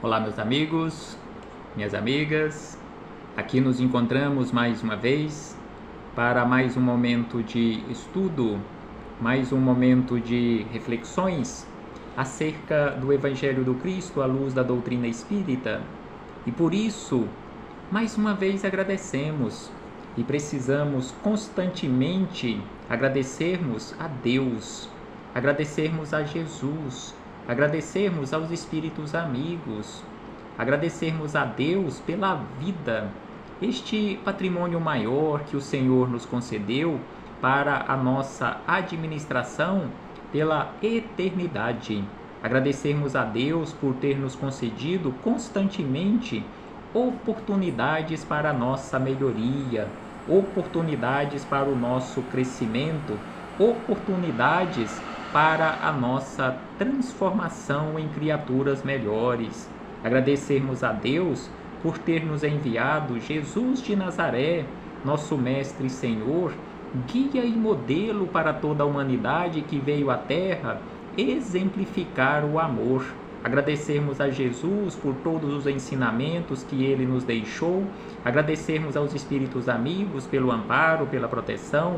Olá, meus amigos, minhas amigas. Aqui nos encontramos mais uma vez para mais um momento de estudo, mais um momento de reflexões acerca do Evangelho do Cristo à luz da doutrina espírita. E por isso, mais uma vez agradecemos e precisamos constantemente agradecermos a Deus, agradecermos a Jesus, agradecermos aos espíritos amigos, agradecermos a Deus pela vida, este patrimônio maior que o Senhor nos concedeu para a nossa administração pela eternidade. Agradecermos a Deus por ter nos concedido constantemente oportunidades para a nossa melhoria, oportunidades para o nosso crescimento, oportunidades para a nossa transformação em criaturas melhores. Agradecermos a Deus por ter nos enviado Jesus de Nazaré, nosso Mestre e Senhor, guia e modelo para toda a humanidade que veio à Terra exemplificar o amor. Agradecermos a Jesus por todos os ensinamentos que Ele nos deixou, agradecermos aos espíritos amigos pelo amparo, pela proteção,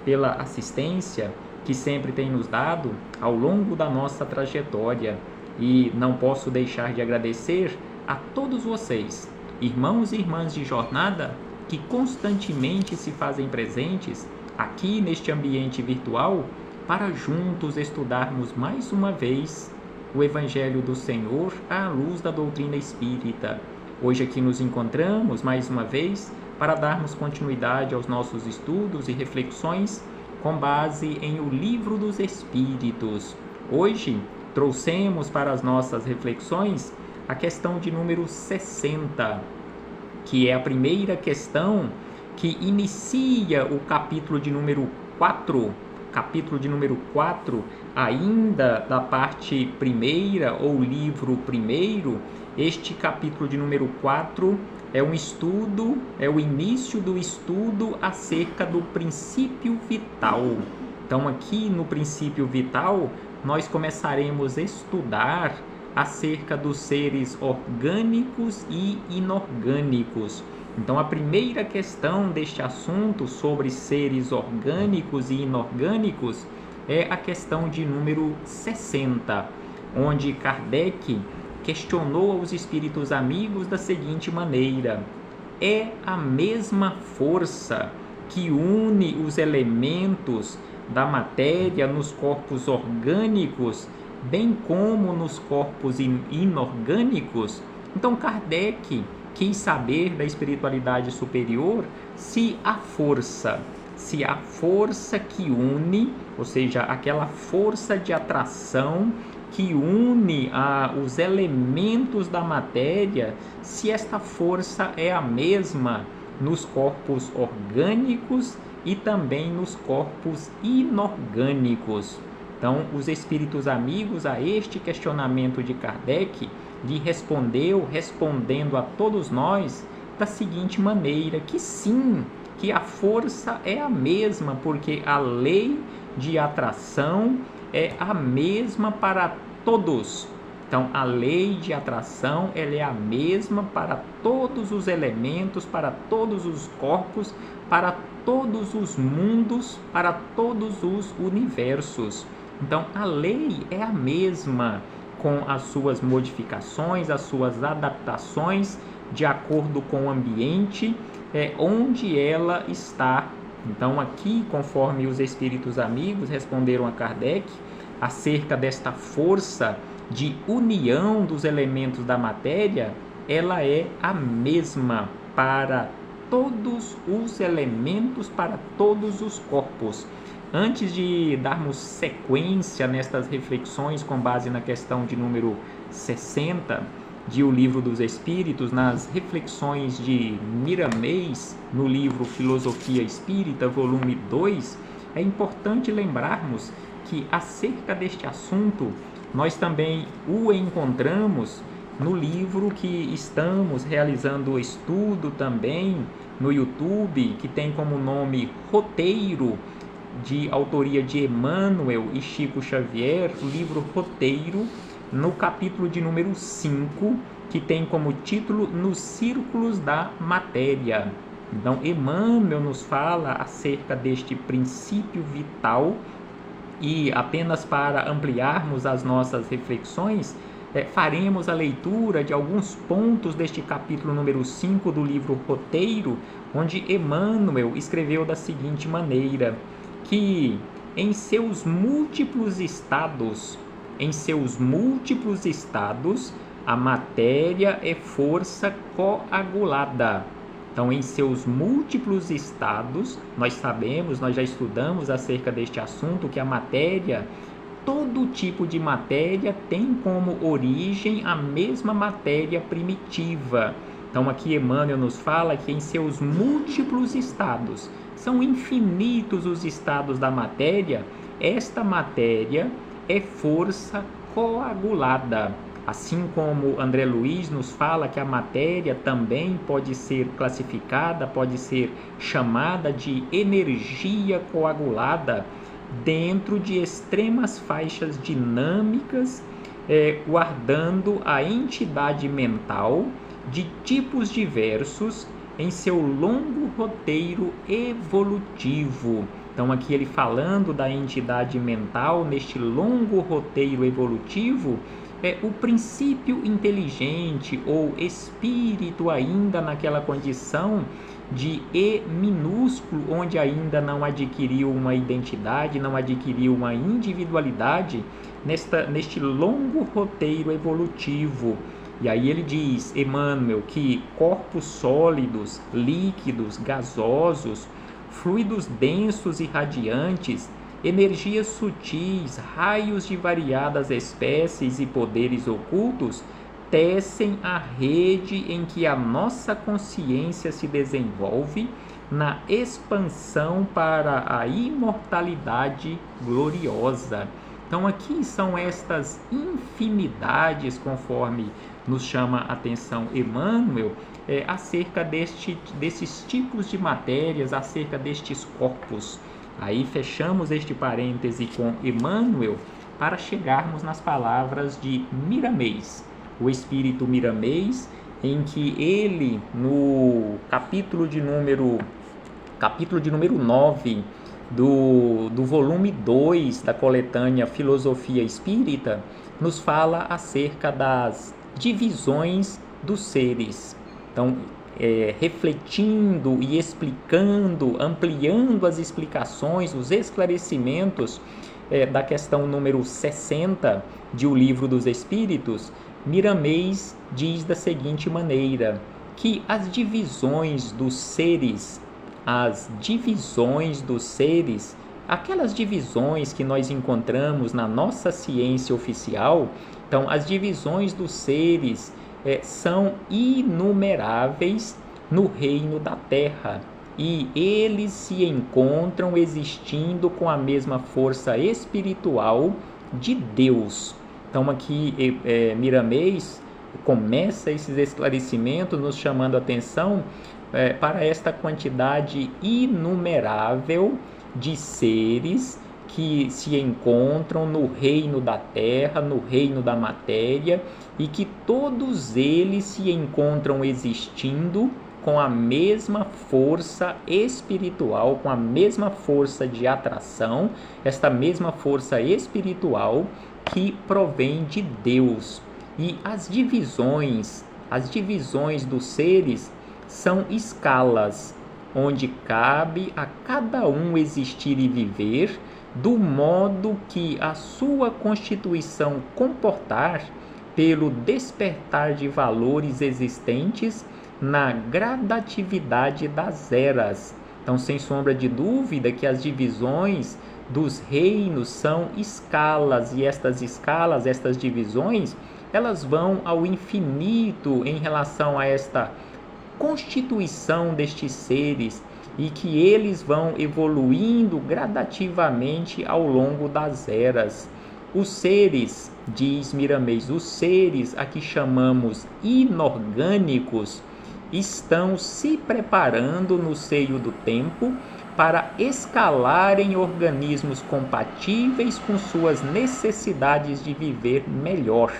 pela assistência que sempre tem nos dado ao longo da nossa trajetória. E não posso deixar de agradecer a todos vocês, irmãos e irmãs de jornada, que constantemente se fazem presentes aqui neste ambiente virtual para juntos estudarmos mais uma vez o Evangelho do Senhor à luz da doutrina espírita. Hoje aqui nos encontramos mais uma vez para darmos continuidade aos nossos estudos e reflexões com base em o Livro dos Espíritos. Hoje trouxemos para as nossas reflexões a questão de número 60, que é a primeira questão que inicia o capítulo de número 4, ainda da parte primeira ou livro primeiro. Este capítulo de número 4 é um estudo, é o início do estudo acerca do princípio vital. Então aqui no princípio vital nós começaremos a estudar acerca dos seres orgânicos e inorgânicos. Então a primeira questão deste assunto sobre seres orgânicos e inorgânicos é a questão de número 60, onde Kardec questionou aos espíritos amigos da seguinte maneira: é a mesma força que une os elementos da matéria nos corpos orgânicos, bem como nos corpos inorgânicos? Então Kardec quis saber da espiritualidade superior se a força que une, ou seja, aquela força de atração que une os elementos da matéria, se esta força é a mesma nos corpos orgânicos e também nos corpos inorgânicos. Então, os espíritos amigos a este questionamento de Kardec lhe respondendo a todos nós da seguinte maneira, que sim, que a força é a mesma, porque a lei de atração é a mesma para todos. Então, a lei de atração ela é a mesma para todos os elementos, para todos os corpos, para todos os mundos, para todos os universos. Então, a lei é a mesma, com as suas modificações, as suas adaptações, de acordo com o ambiente onde ela está. Então, aqui, conforme os espíritos amigos responderam a Kardec, acerca desta força de união dos elementos da matéria, ela é a mesma para todos os elementos, para todos os corpos. Antes de darmos sequência nestas reflexões com base na questão de número 60 de O Livro dos Espíritos, nas reflexões de Miramês, no livro Filosofia Espírita, volume 2, é importante lembrarmos que acerca deste assunto nós também o encontramos no livro que estamos realizando o estudo também no YouTube, que tem como nome Roteiro, de autoria de Emmanuel e Chico Xavier, o livro Roteiro, no capítulo de número 5, que tem como título Nos Círculos da Matéria. Então, Emmanuel nos fala acerca deste princípio vital, e apenas para ampliarmos as nossas reflexões, faremos a leitura de alguns pontos deste capítulo número 5 do livro Roteiro, onde Emmanuel escreveu da seguinte maneira, que em seus múltiplos estados, a matéria é força coagulada. Então, em seus múltiplos estados, nós sabemos, nós já estudamos acerca deste assunto, que a matéria, todo tipo de matéria tem como origem a mesma matéria primitiva. Então, aqui Emmanuel nos fala que em seus múltiplos estados, são infinitos os estados da matéria, esta matéria é força coagulada. Assim como André Luiz nos fala que a matéria também pode ser classificada, pode ser chamada de energia coagulada dentro de extremas faixas dinâmicas, guardando a entidade mental de tipos diversos em seu longo roteiro evolutivo. Então, aqui ele falando da entidade mental neste longo roteiro evolutivo, o princípio inteligente ou espírito ainda naquela condição de E minúsculo, onde ainda não adquiriu uma identidade, não adquiriu uma individualidade neste longo roteiro evolutivo. E aí ele diz, Emmanuel, que corpos sólidos, líquidos, gasosos, fluidos densos e radiantes, energias sutis, raios de variadas espécies e poderes ocultos, tecem a rede em que a nossa consciência se desenvolve na expansão para a imortalidade gloriosa. Então, aqui são estas infinidades, conforme nos chama a atenção Emmanuel, acerca desses tipos de matérias, acerca destes corpos. Aí fechamos este parêntese com Emmanuel para chegarmos nas palavras de Miramês, o espírito Miramês, em que ele, no capítulo de número 9 do volume 2 da coletânea Filosofia Espírita, nos fala acerca das divisões dos seres. Então, refletindo e explicando, ampliando as explicações, os esclarecimentos da questão número 60 de O Livro dos Espíritos, Miramês diz da seguinte maneira, que as divisões dos seres, aquelas divisões que nós encontramos na nossa ciência oficial, então as divisões dos seres são inumeráveis no reino da Terra, e eles se encontram existindo com a mesma força espiritual de Deus. Então aqui Miramês começa esses esclarecimentos nos chamando a atenção para esta quantidade inumerável de seres que se encontram no reino da Terra, no reino da matéria, e que todos eles se encontram existindo com a mesma força espiritual, com a mesma força de atração, esta mesma força espiritual que provém de Deus. E as divisões dos seres são escalas, onde cabe a cada um existir e viver do modo que a sua constituição comportar pelo despertar de valores existentes na gradatividade das eras. Então, sem sombra de dúvida que as divisões dos reinos são escalas, e estas escalas, estas divisões, elas vão ao infinito em relação a esta constituição destes seres, e que eles vão evoluindo gradativamente ao longo das eras. Os seres, diz Miramês, os seres a que chamamos inorgânicos, estão se preparando no seio do tempo para escalarem organismos compatíveis com suas necessidades de viver melhor.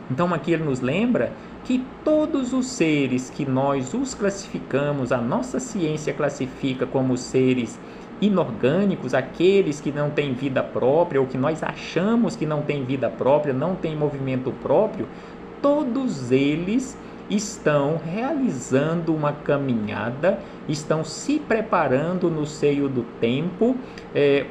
Então aqui ele nos lembra que todos os seres que nós os classificamos, a nossa ciência classifica como seres inorgânicos, aqueles que não têm vida própria ou que nós achamos que não têm vida própria, não têm movimento próprio, todos eles estão realizando uma caminhada, estão se preparando no seio do tempo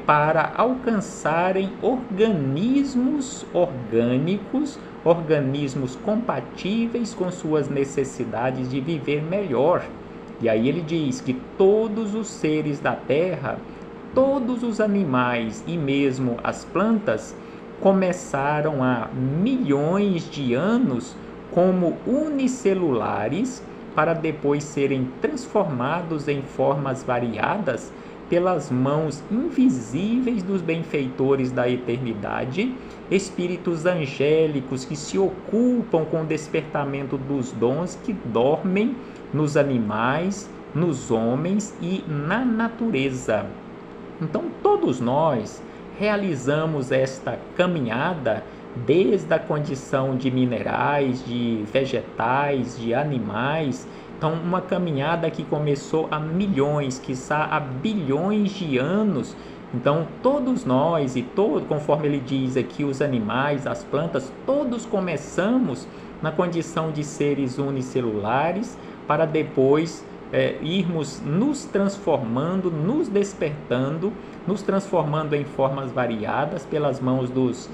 para alcançarem organismos orgânicos, organismos compatíveis com suas necessidades de viver melhor. E aí ele diz que todos os seres da terra, todos os animais e mesmo as plantas começaram há milhões de anos como unicelulares para depois serem transformados em formas variadas pelas mãos invisíveis dos benfeitores da eternidade, espíritos angélicos que se ocupam com o despertamento dos dons que dormem nos animais, nos homens e na natureza. Então, todos nós realizamos esta caminhada desde a condição de minerais, de vegetais, de animais. Então, uma caminhada que começou há milhões, quiçá há bilhões de anos. Então, todos nós conforme ele diz aqui, os animais, as plantas, todos começamos na condição de seres unicelulares para depois irmos nos transformando, nos despertando, nos transformando em formas variadas pelas mãos dos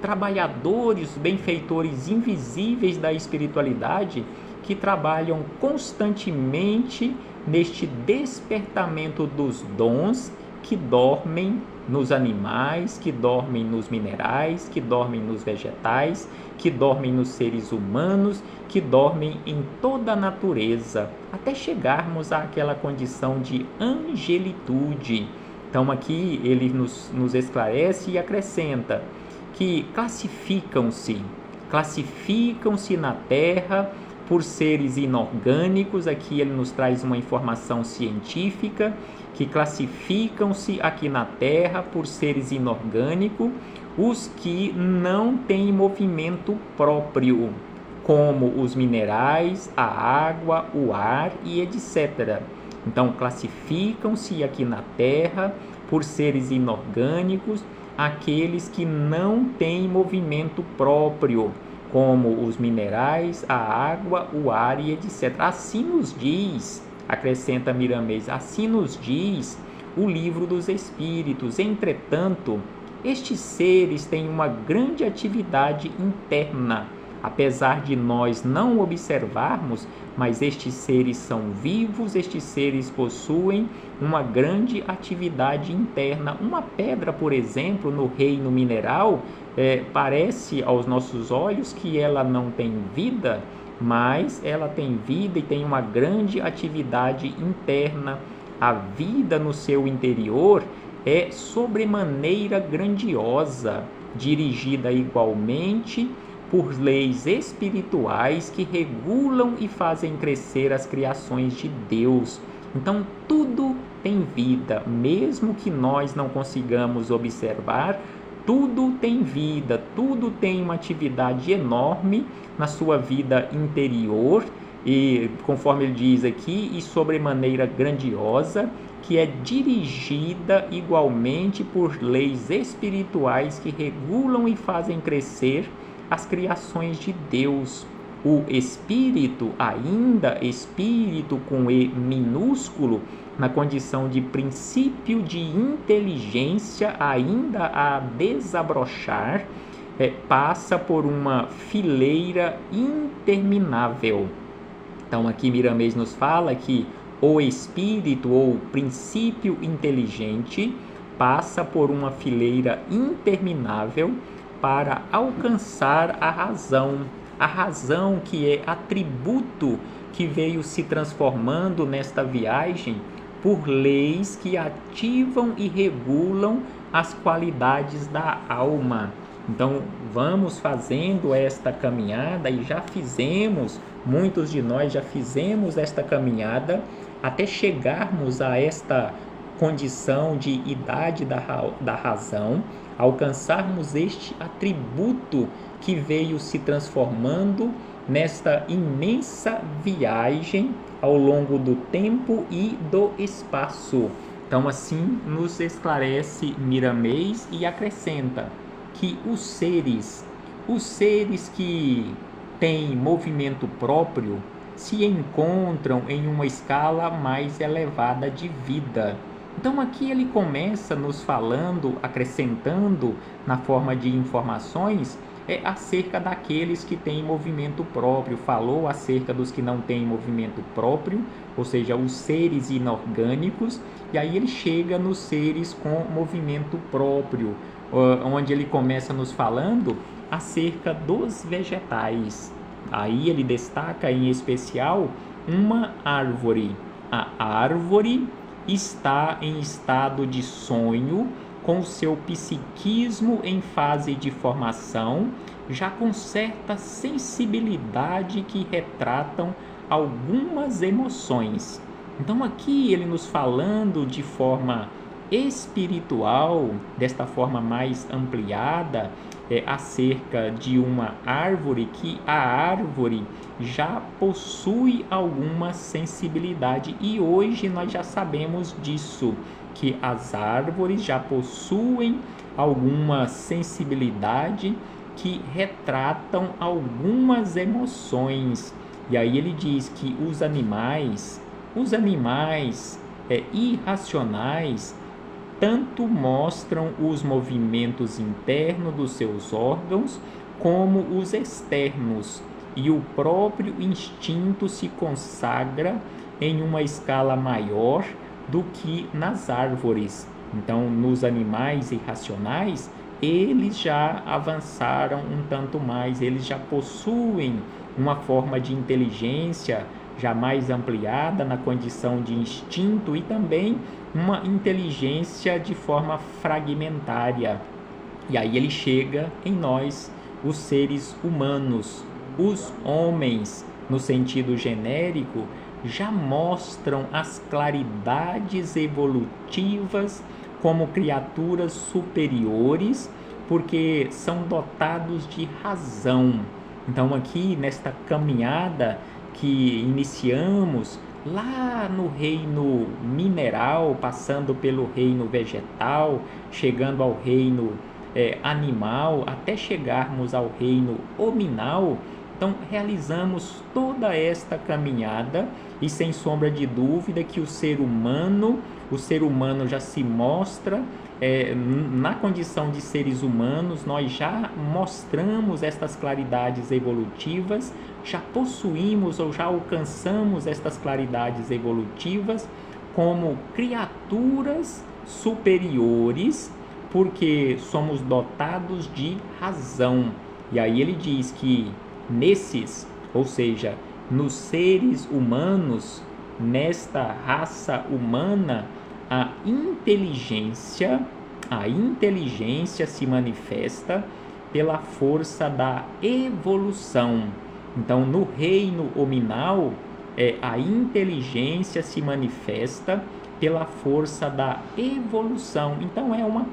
trabalhadores, benfeitores invisíveis da espiritualidade que trabalham constantemente neste despertamento dos dons que dormem nos animais, que dormem nos minerais, que dormem nos vegetais, que dormem nos seres humanos, que dormem em toda a natureza, até chegarmos àquela condição de angelitude. Então aqui ele nos esclarece e acrescenta que classificam-se na Terra por seres inorgânicos. Aqui ele nos traz uma informação científica, que classificam-se aqui na Terra por seres inorgânicos, os que não têm movimento próprio, como os minerais, a água, o ar e etc. Então, classificam-se aqui na Terra por seres inorgânicos, aqueles que não têm movimento próprio, como os minerais, a água, o ar e etc. Assim nos diz, acrescenta Miramês, assim nos diz o Livro dos Espíritos. Entretanto, estes seres têm uma grande atividade interna, apesar de nós não observarmos, mas estes seres são vivos, estes seres possuem uma grande atividade interna. Uma pedra, por exemplo, no reino mineral, parece aos nossos olhos que ela não tem vida, mas ela tem vida e tem uma grande atividade interna. A vida no seu interior é sobremaneira grandiosa, dirigida igualmente por leis espirituais que regulam e fazem crescer as criações de Deus. Então, tudo tem vida, mesmo que nós não consigamos observar, tudo tem vida, tudo tem uma atividade enorme na sua vida interior, e conforme ele diz aqui, e sobremaneira grandiosa, que é dirigida igualmente por leis espirituais que regulam e fazem crescer as criações de Deus. O espírito, ainda espírito com E minúsculo, na condição de princípio de inteligência ainda a desabrochar, passa por uma fileira interminável. Então aqui Miramês nos fala que o espírito ou princípio inteligente passa por uma fileira interminável para alcançar a razão que é atributo que veio se transformando nesta viagem por leis que ativam e regulam as qualidades da alma. Então vamos fazendo esta caminhada, e já fizemos, muitos de nós já fizemos esta caminhada até chegarmos a esta condição de idade da razão, alcançarmos este atributo que veio se transformando nesta imensa viagem ao longo do tempo e do espaço. Então, assim nos esclarece Miramês e acrescenta que os seres que têm movimento próprio se encontram em uma escala mais elevada de vida. Então aqui ele começa nos falando, acrescentando na forma de informações, acerca daqueles que têm movimento próprio. Falou acerca dos que não têm movimento próprio, ou seja, os seres inorgânicos, e aí ele chega nos seres com movimento próprio, onde ele começa nos falando acerca dos vegetais. Aí ele destaca em especial uma árvore. A árvore está em estado de sonho, com seu psiquismo em fase de formação, já com certa sensibilidade que retratam algumas emoções. Então aqui ele nos falando de forma espiritual, desta forma mais ampliada, acerca de uma árvore, que a árvore já possui alguma sensibilidade, e hoje nós já sabemos disso, que as árvores já possuem alguma sensibilidade que retratam algumas emoções. E aí ele diz que os animais irracionais tanto mostram os movimentos internos dos seus órgãos como os externos, e o próprio instinto se consagra em uma escala maior do que nas árvores. Então, nos animais irracionais, eles já avançaram um tanto mais, eles já possuem uma forma de inteligência já mais ampliada na condição de instinto, e também uma inteligência de forma fragmentária. E aí ele chega em nós, os seres humanos. Os homens, no sentido genérico, já mostram as claridades evolutivas como criaturas superiores, porque são dotados de razão. Então aqui nesta caminhada que iniciamos lá no reino mineral, passando pelo reino vegetal, chegando ao reino animal, até chegarmos ao reino hominal. Então realizamos toda esta caminhada, e sem sombra de dúvida que o ser humano já se mostra na condição de seres humanos. Nós já mostramos estas claridades evolutivas, já possuímos ou já alcançamos estas claridades evolutivas como criaturas superiores, porque somos dotados de razão. E aí ele diz que nesses, ou seja, nos seres humanos, nesta raça humana, a inteligência se manifesta pela força da evolução. Então, no reino hominal, a inteligência se manifesta pela força da evolução. Então, é uma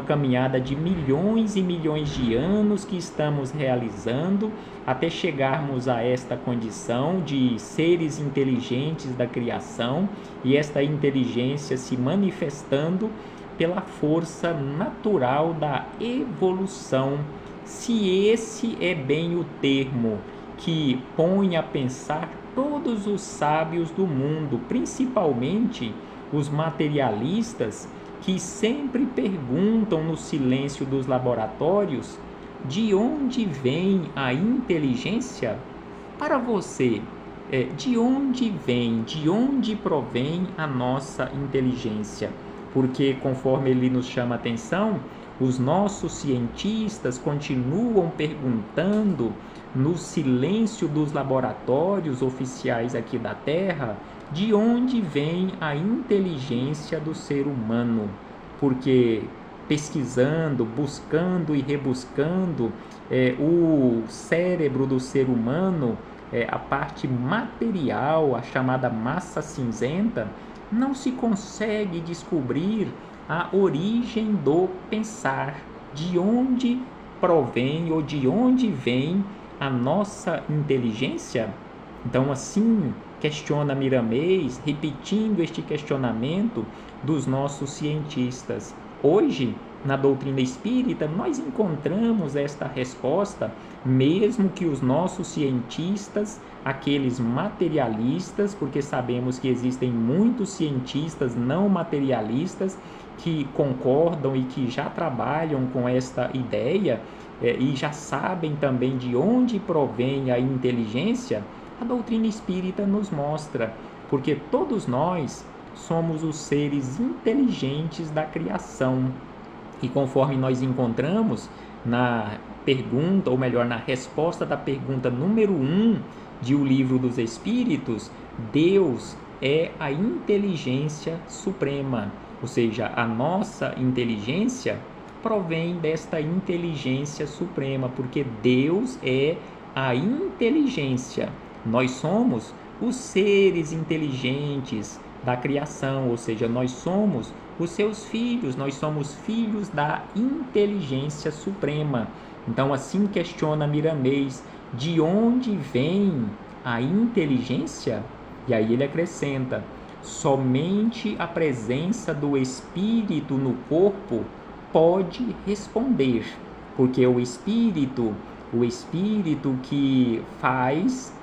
caminhada de milhões e milhões de anos que estamos realizando até chegarmos a esta condição de seres inteligentes da criação, e esta inteligência se manifestando pela força natural da evolução. Se esse é bem o termo que põe a pensar todos os sábios do mundo, principalmente os materialistas, que sempre perguntam no silêncio dos laboratórios: de onde vem a inteligência? Para você, de onde provém a nossa inteligência? Porque, conforme ele nos chama a atenção, os nossos cientistas continuam perguntando no silêncio dos laboratórios oficiais aqui da Terra de onde vem a inteligência do ser humano. Porque pesquisando, buscando e rebuscando o cérebro do ser humano, a parte material, a chamada massa cinzenta, não se consegue descobrir a origem do pensar, de onde provém ou de onde vem a nossa inteligência? Então, assim, questiona Miramês, repetindo este questionamento dos nossos cientistas. Hoje, na doutrina espírita, nós encontramos esta resposta, mesmo que os nossos cientistas, aqueles materialistas, porque sabemos que existem muitos cientistas não materialistas que concordam e que já trabalham com esta ideia e já sabem também de onde provém a inteligência. A doutrina espírita nos mostra, porque todos nós somos os seres inteligentes da criação. E conforme nós encontramos na pergunta, ou melhor, na resposta da pergunta número 1 de O Livro dos Espíritos, Deus é a inteligência suprema. Ou seja, a nossa inteligência provém desta inteligência suprema, porque Deus é a inteligência. Nós somos os seres inteligentes da criação, ou seja, nós somos os seus filhos, nós somos filhos da inteligência suprema. Então, assim questiona Miramês, de onde vem a inteligência? E aí ele acrescenta, somente a presença do Espírito no corpo pode responder, porque o Espírito que faz,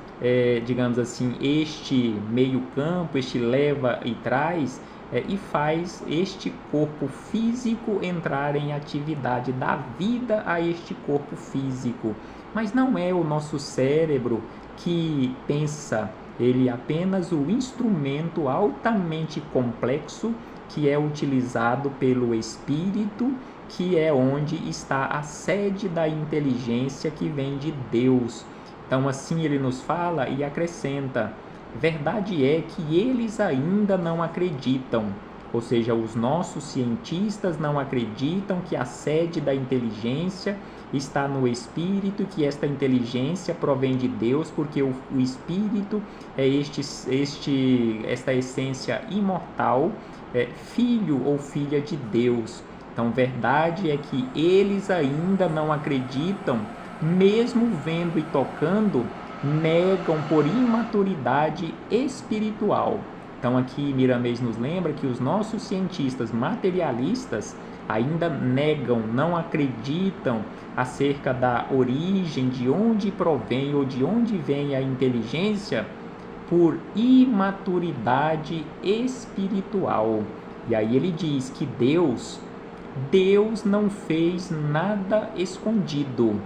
digamos assim, este meio campo, este leva e traz, e faz este corpo físico entrar em atividade, dá vida a este corpo físico. Mas não é o nosso cérebro que pensa, ele é apenas o instrumento altamente complexo que é utilizado pelo Espírito, que é onde está a sede da inteligência que vem de Deus. Então, assim ele nos fala e acrescenta, verdade é que eles ainda não acreditam, ou seja, os nossos cientistas não acreditam que a sede da inteligência está no Espírito, que esta inteligência provém de Deus, porque o Espírito é esta essência imortal, filho ou filha de Deus. Então, verdade é que eles ainda não acreditam, mesmo vendo e tocando, negam por imaturidade espiritual. Então aqui Miramês nos lembra que os nossos cientistas materialistas ainda negam, não acreditam acerca da origem, de onde provém ou de onde vem a inteligência, por imaturidade espiritual. E aí ele diz que Deus não fez nada escondido.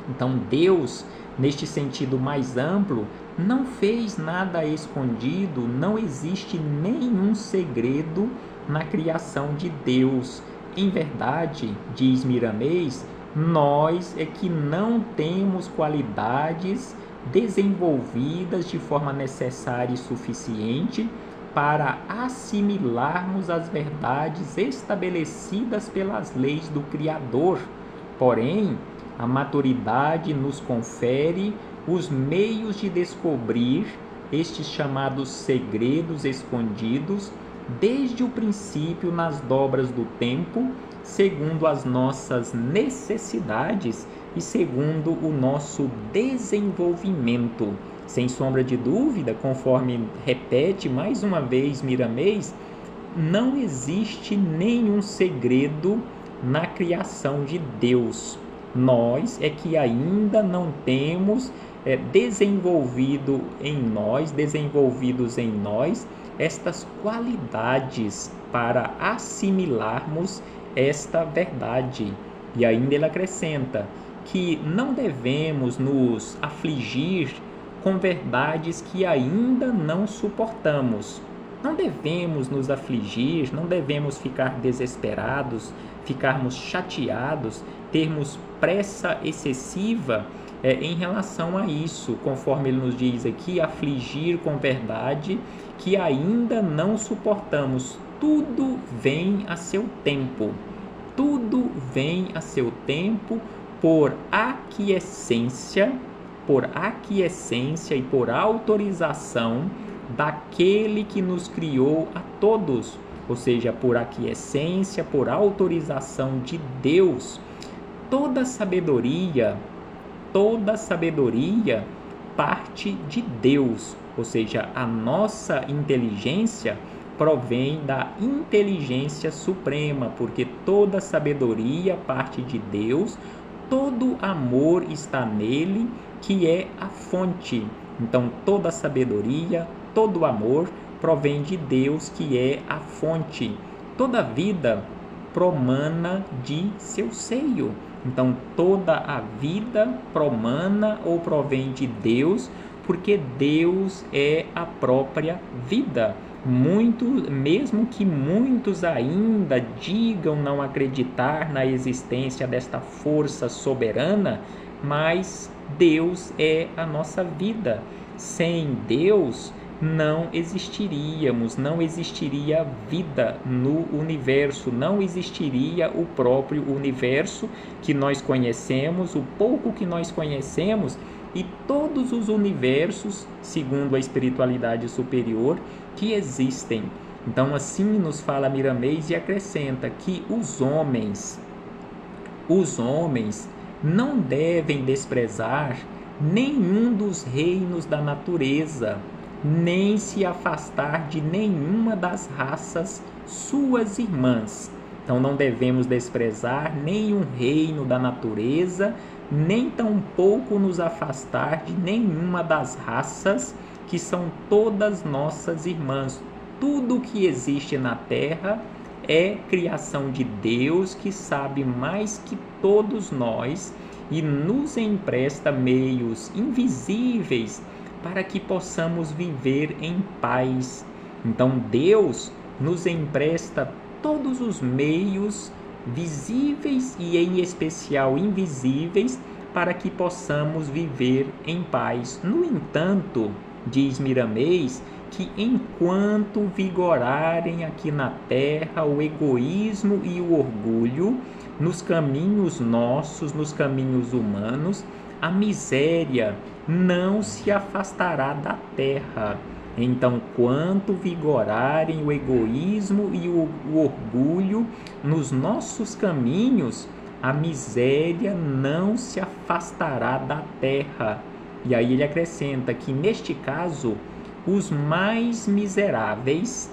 Então Deus, neste sentido mais amplo, não fez nada escondido, não existe nenhum segredo na criação de Deus. Em verdade, diz Miramês, nós é que não temos qualidades desenvolvidas de forma necessária e suficiente para assimilarmos as verdades estabelecidas pelas leis do Criador. Porém, a maturidade nos confere os meios de descobrir estes chamados segredos escondidos desde o princípio nas dobras do tempo, segundo as nossas necessidades e segundo o nosso desenvolvimento. Sem sombra de dúvida, conforme repete mais uma vez Miramês, não existe nenhum segredo na criação de Deus. Nós é que ainda não temos desenvolvidos em nós estas qualidades para assimilarmos esta verdade. E ainda ele acrescenta que não devemos nos afligir com verdades que ainda não suportamos. Não devemos nos afligir, não devemos ficar desesperados, ficarmos chateados, termos pressa excessiva em relação a isso, conforme ele nos diz aqui, afligir com verdade que ainda não suportamos. Tudo vem a seu tempo, tudo vem a seu tempo por aquiescência e por autorização daquele que nos criou a todos, ou seja, por aquiescência, por autorização de Deus. toda sabedoria parte de Deus, ou seja, a nossa inteligência provém da inteligência suprema, porque toda sabedoria parte de Deus, todo amor está nele, que é a fonte. Então, toda sabedoria, todo amor provém de Deus, que é a fonte. Toda vida promana de seu seio. Então, toda a vida promana ou provém de Deus, porque Deus é a própria vida. Mesmo que muitos ainda digam não acreditar na existência desta força soberana, mas Deus é a nossa vida. Sem Deus, não existiríamos, não existiria vida no universo, não existiria o próprio universo que nós conhecemos, o pouco que nós conhecemos, e todos os universos, segundo a espiritualidade superior, que existem. Então, assim nos fala Miramês e acrescenta que os homens não devem desprezar nenhum dos reinos da natureza, nem se afastar de nenhuma das raças suas irmãs. Então não devemos desprezar nenhum reino da natureza, nem tampouco nos afastar de nenhuma das raças que são todas nossas irmãs. Tudo que existe na Terra é criação de Deus, que sabe mais que todos nós e nos empresta meios invisíveis para que possamos viver em paz. Então Deus nos empresta todos os meios visíveis e em especial invisíveis para que possamos viver em paz. No entanto, diz Miramês, que enquanto vigorarem aqui na Terra o egoísmo e o orgulho, nos caminhos nossos, nos caminhos humanos, a miséria não se afastará da Terra. Então, quanto vigorarem o egoísmo e o orgulho nos nossos caminhos, a miséria não se afastará da Terra. E aí ele acrescenta que, neste caso, os mais miseráveis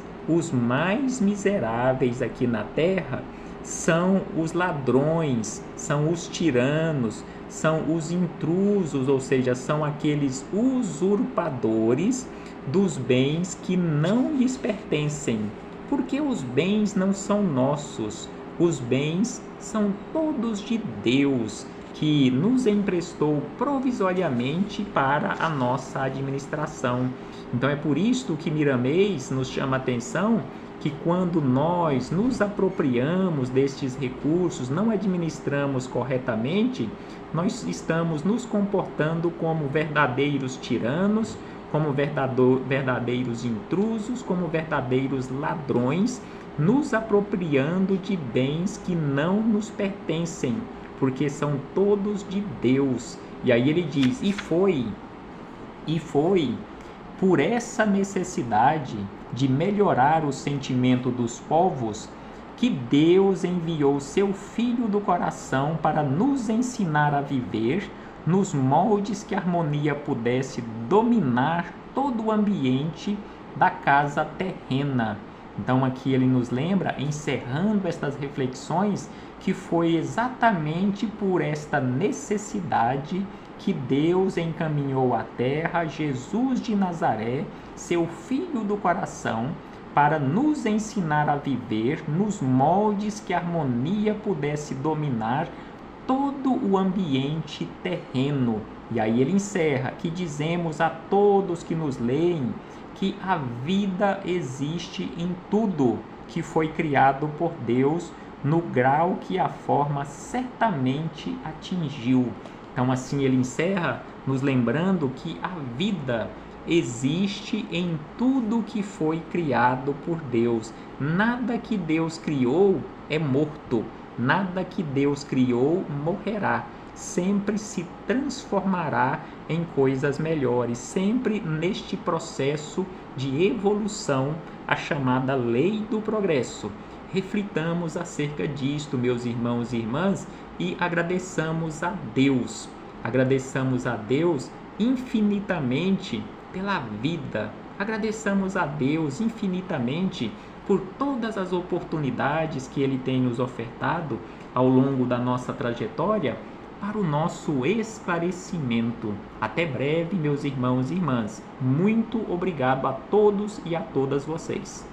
aqui na Terra são os ladrões, são os tiranos, são os intrusos, ou seja, são aqueles usurpadores dos bens que não lhes pertencem, porque os bens não são nossos, os bens são todos de Deus, que nos emprestou provisoriamente para a nossa administração. Então é por isto que Miramês nos chama a atenção que quando nós nos apropriamos destes recursos, não administramos corretamente, nós estamos nos comportando como verdadeiros tiranos, como verdadeiros intrusos, como verdadeiros ladrões, nos apropriando de bens que não nos pertencem, porque são todos de Deus. E aí ele diz, e foi por essa necessidade de melhorar o sentimento dos povos que Deus enviou seu Filho do coração para nos ensinar a viver nos moldes que a harmonia pudesse dominar todo o ambiente da casa terrena. Então aqui ele nos lembra, encerrando estas reflexões, que foi exatamente por esta necessidade que Deus encaminhou à terra Jesus de Nazaré, seu Filho do coração, para nos ensinar a viver nos moldes que a harmonia pudesse dominar todo o ambiente terreno. E aí ele encerra, que dizemos a todos que nos leem que a vida existe em tudo que foi criado por Deus, no grau que a forma certamente atingiu. Então assim ele encerra nos lembrando que a vida existe em tudo que foi criado por Deus. Nada que Deus criou é morto, nada que Deus criou morrerá. Sempre se transformará em coisas melhores, sempre neste processo de evolução, a chamada lei do progresso. Reflitamos acerca disto, meus irmãos e irmãs, e agradeçamos a Deus. Agradeçamos a Deus infinitamente pela vida. Agradeçamos a Deus infinitamente por todas as oportunidades que Ele tem nos ofertado ao longo da nossa trajetória para o nosso esclarecimento. Até breve, meus irmãos e irmãs. Muito obrigado a todos e a todas vocês.